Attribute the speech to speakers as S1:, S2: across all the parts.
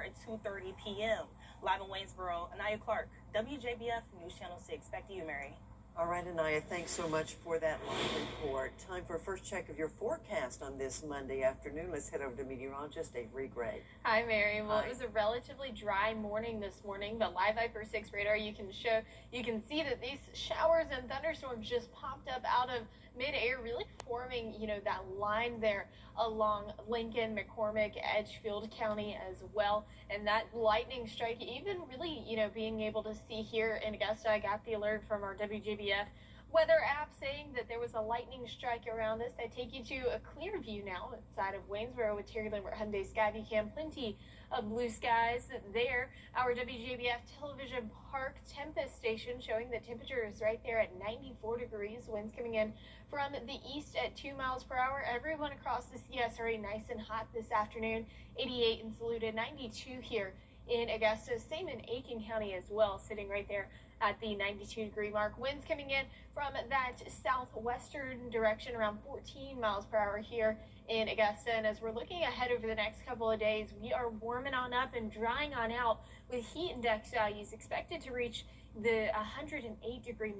S1: at 2:30 p.m. Live in Waynesboro, Anaya Clark, WJBF News Channel 6. Back to you, Mary.
S2: All right, Anaya, thanks so much for that live report. Time for a first check of your forecast on this Monday afternoon. Let's head over to meteorologist Avery Gray.
S3: Hi, Mary. Well,
S2: Hi.
S3: It was a relatively dry morning this morning, but live Viper 6 radar, you can see that these showers and thunderstorms just popped up out of midair, really forming, that line there along Lincoln, McCormick, Edgefield County as well. And that lightning strike, even really, being able to see here in Augusta, I got the alert from our WJBF weather app saying that there was a lightning strike around us. I take you to a clear view now outside of Waynesboro with Terry Lambert Hyundai Skyview Cam. Plenty of blue skies there. Our WJBF television park Tempest station showing the temperature is right there at 94 degrees. Winds coming in from the east at 2 miles per hour. Everyone across the CSRA nice and hot this afternoon. 88 in Saluda, 92 here in Augusta. Same in Aiken County as well, sitting right there at the 92-degree mark. Winds coming in from that southwestern direction around 14 miles per hour here in Augusta. And as we're looking ahead over the next couple of days, we are warming on up and drying on out with heat index values expected to reach the 108-degree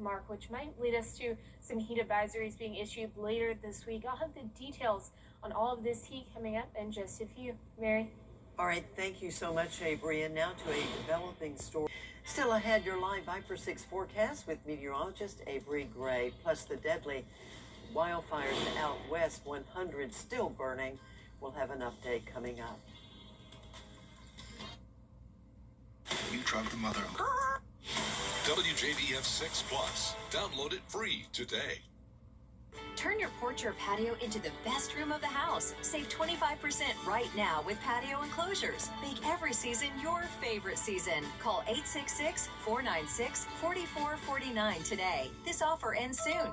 S3: mark, which might lead us to some heat advisories being issued later this week. I'll have the details on all of this heat coming up in just a few. Mary?
S2: All right, thank you so much, Avery. And now to a developing story. Still ahead, your live Viper 6 forecast with meteorologist Avery Gray, plus the deadly wildfires out west, 100 still burning. We'll have an update coming up.
S4: You drugged the mother.
S5: WJBF 6 Plus. Download it free today.
S6: Turn your porch or patio into the best room of the house. Save 25% right now with patio enclosures. Make every season your favorite season. Call 866-496-4449 today. This offer ends soon.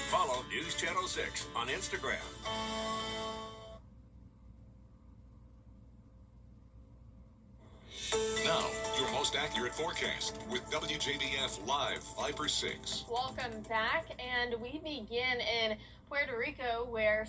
S5: Follow News Channel 6 on Instagram. Now, your most accurate forecast with WJBF Live Viper 6.
S3: Welcome back, and we begin in Puerto Rico, where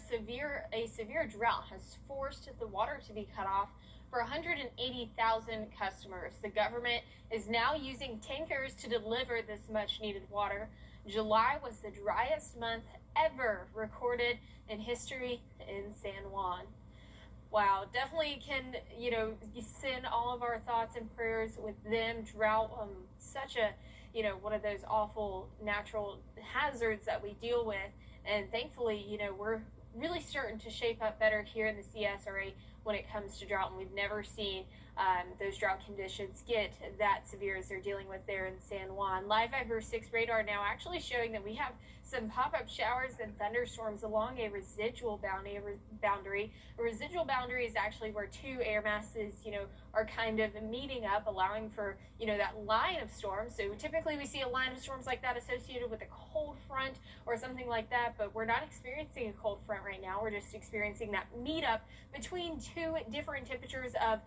S3: a severe drought has forced the water to be cut off for 180,000 customers. The government is now using tankers to deliver this much-needed water. July was the driest month ever recorded in history in San Juan. Wow, definitely can, send all of our thoughts and prayers with them. Drought, such a, one of those awful natural hazards that we deal with. And thankfully, we're really starting to shape up better here in the CSRA when it comes to drought. And we've never seen those drought conditions get that severe as they're dealing with there in San Juan. Live Viper 6 radar now actually showing that we have some pop-up showers and thunderstorms along a residual boundary. A residual boundary is actually where two air masses, are kind of meeting up, allowing for, that line of storms. So typically we see a line of storms like that associated with a cold front or something like that, but we're not experiencing a cold front right now. We're just experiencing that meetup between two different temperatures of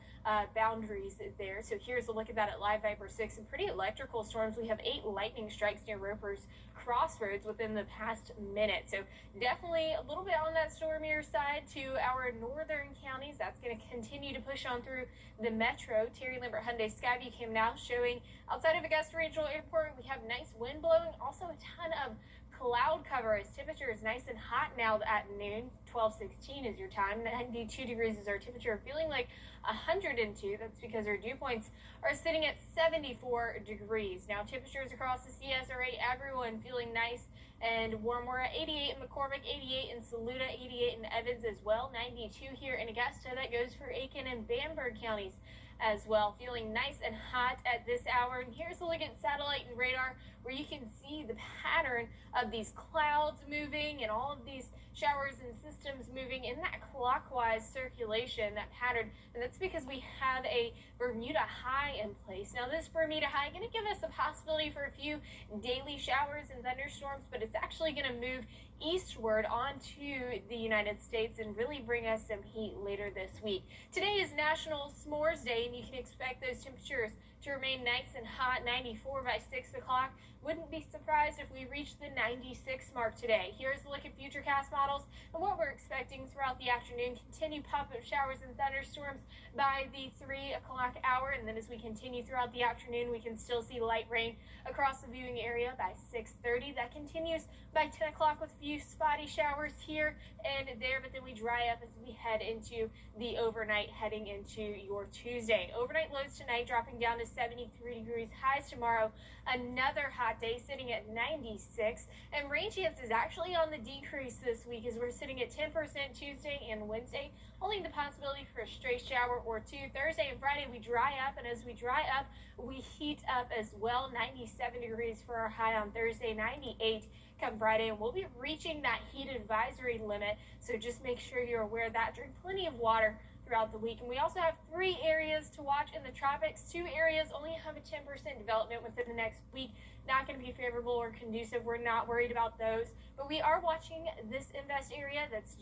S3: boundaries there. So here's a look at that at Live Viper 6. Some pretty electrical storms. We have 8 lightning strikes near Roper's Crossroads within the past minute. So definitely a little bit on that stormier side to our northern counties. That's going to continue to push on through the metro. Terry Lambert Hyundai Skyview Cam now showing outside of Augusta Regional Airport. We have nice wind blowing, also a ton of cloud cover as temperature is nice and hot now at noon. 12:16 is your time. 92 degrees is our temperature. Feeling like 102. That's because our dew points are sitting at 74 degrees. Now temperatures across the CSRA, everyone feeling nice and warm. We're at 88 in McCormick, 88 in Saluda, 88 in Evans as well, 92 here in Augusta. That goes for Aiken and Bamberg counties as well. Feeling nice and hot at this hour. And here's a look at satellite and radar where you can see the pattern of these clouds moving and all of these showers and systems moving in that clockwise circulation, that pattern. And that's because we have a Bermuda high in place. Now this Bermuda high going to give us a possibility for a few daily showers and thunderstorms, but it's actually going to move eastward onto the United States and really bring us some heat later this week. Today is National S'mores Day, and you can expect those temperatures to remain nice and hot, 94 by 6 o'clock. Wouldn't be surprised if we reach the 96 mark today. Here's a look at futurecast models and what we're expecting throughout the afternoon. Continued pop-up showers and thunderstorms by the 3 o'clock hour, and then as we continue throughout the afternoon, we can still see light rain across the viewing area by 6:30. That continues by 10 o'clock with a few spotty showers here and there, but then we dry up as we head into the overnight, heading into your Tuesday. Overnight lows tonight dropping down to 73 degrees. Highs tomorrow, another hot day sitting at 96, and rain chance is actually on the decrease this week as we're sitting at 10% Tuesday and Wednesday, only the possibility for a stray shower or two. Thursday and Friday we dry up, and as we dry up, we heat up as well. 97 degrees for our high on Thursday, 98 come Friday, and we'll be reaching that heat advisory limit, so just make sure you're aware of that. Drink plenty of water throughout the week. And we also have 3 areas to watch in the tropics. 2 areas only have a 10% development within the next week. Not going to be favorable or conducive. We're not worried about those, but we are watching this invest area that's,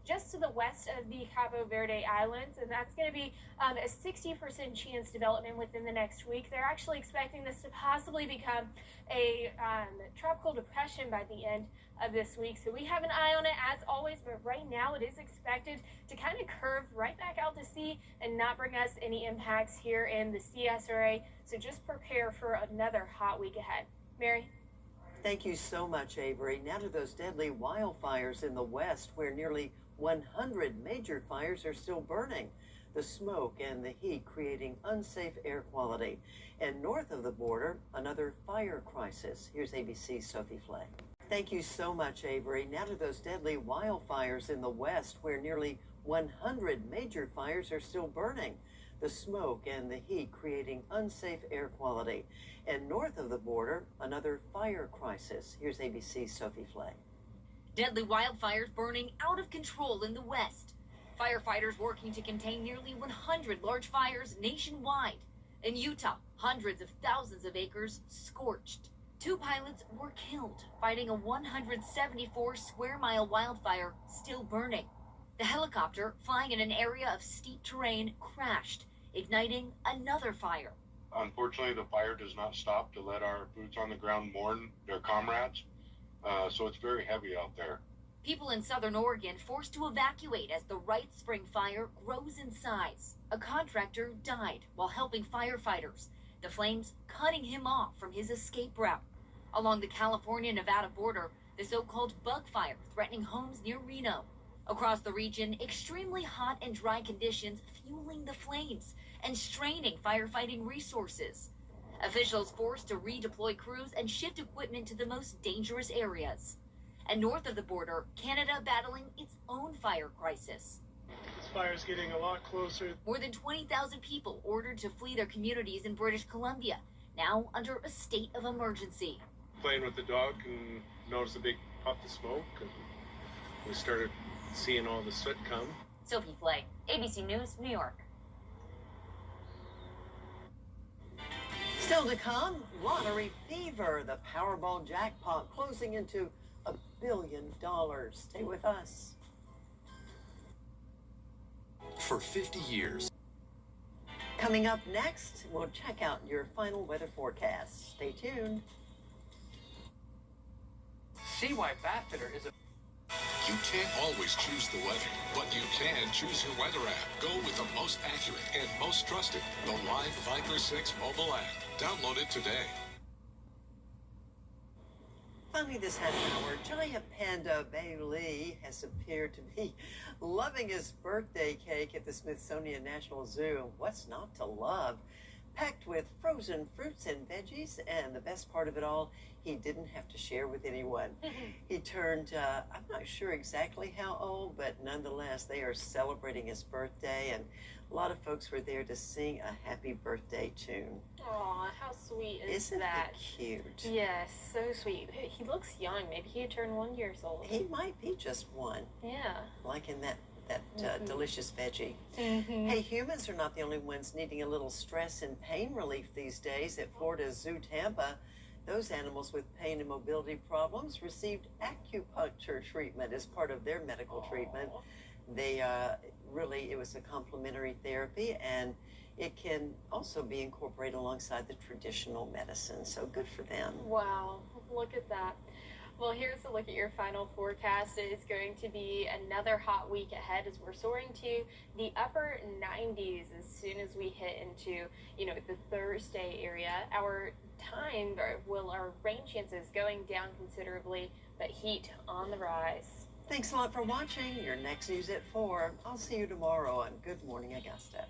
S3: just to the west of the Cabo Verde Islands, and that's going to be a 60% chance development within the next week. They're actually expecting this to possibly become a tropical depression by the end of this week, so we have an eye on it as always, but right now it is expected to kind of curve right back out to sea and not bring us any impacts here in the CSRA, so just prepare for another hot week ahead. Mary?
S2: Thank you so much, Avery. Now to those deadly wildfires in the west, where nearly 100 major fires are still burning. The smoke and the heat creating unsafe air quality. And north of the border, another fire crisis. Here's ABC's Sophie Flay. Thank you so much, Avery. Now to those deadly wildfires in the west, where nearly 100 major fires are still burning. The smoke and the heat creating unsafe air quality. And north of the border, another fire crisis. Here's ABC's Sophie Flay.
S7: Deadly wildfires burning out of control in the west. Firefighters working to contain nearly 100 large fires nationwide. In Utah, hundreds of thousands of acres scorched. 2 pilots were killed fighting a 174 square mile wildfire still burning. The helicopter flying in an area of steep terrain crashed, igniting another fire.
S8: Unfortunately, the fire does not stop to let our boots on the ground mourn their comrades, so it's very heavy out there.
S7: People in southern Oregon forced to evacuate as the Wright Spring fire grows in size. A contractor died while helping firefighters, the flames cutting him off from his escape route. Along the California-Nevada border, the so-called bug fire threatening homes near Reno. Across the region, extremely hot and dry conditions fueling the flames and straining firefighting resources. Officials forced to redeploy crews and shift equipment to the most dangerous areas. And north of the border, Canada battling its own fire crisis.
S9: This fire is getting a lot closer.
S7: More than 20,000 people ordered to flee their communities in British Columbia, now under a state of emergency.
S9: Playing with the dog and noticed a big puff of smoke, and we started seeing all the soot come.
S7: Sophie Flay, ABC News, New York.
S2: Still to come, lottery fever, the Powerball jackpot closing into $1 billion. Stay with us.
S5: For 50 years.
S2: Coming up next, we'll check out your final weather forecast. Stay tuned.
S10: See why Bathfitter is a...
S5: You can't always choose the weather, but you can choose your weather app. Go with the most accurate and most trusted, the Live Viper 6 mobile app. Download it today.
S2: Finally this half hour, giant panda Bailey has appeared to be loving his birthday cake at the Smithsonian National Zoo. What's not to love? Packed with frozen fruits and veggies, and the best part of it all, he didn't have to share with anyone. He turned, I'm not sure exactly how old, but nonetheless, they are celebrating his birthday, and a lot of folks were there to sing a happy birthday tune.
S3: Aw, how sweet is
S2: Isn't
S3: that?
S2: He cute?
S3: Yes, so sweet. He looks young. Maybe he had turned 1 year old.
S2: He might be just one.
S3: Yeah.
S2: Like in that delicious veggie.
S3: Mm-hmm.
S2: Hey, humans are not the only ones needing a little stress and pain relief these days. At Florida's Zoo Tampa, those animals with pain and mobility problems received acupuncture treatment as part of their medical treatment. They it was a complementary therapy, and it can also be incorporated alongside the traditional medicine. So good for them.
S3: Wow, look at that. Well, here's a look at your final forecast. It is going to be another hot week ahead as we're soaring to the upper 90s as soon as we hit into, the Thursday area. Our rain chances going down considerably, but heat on the rise.
S2: Thanks a lot for watching. Your next news at 4. I'll see you tomorrow on Good Morning Augusta.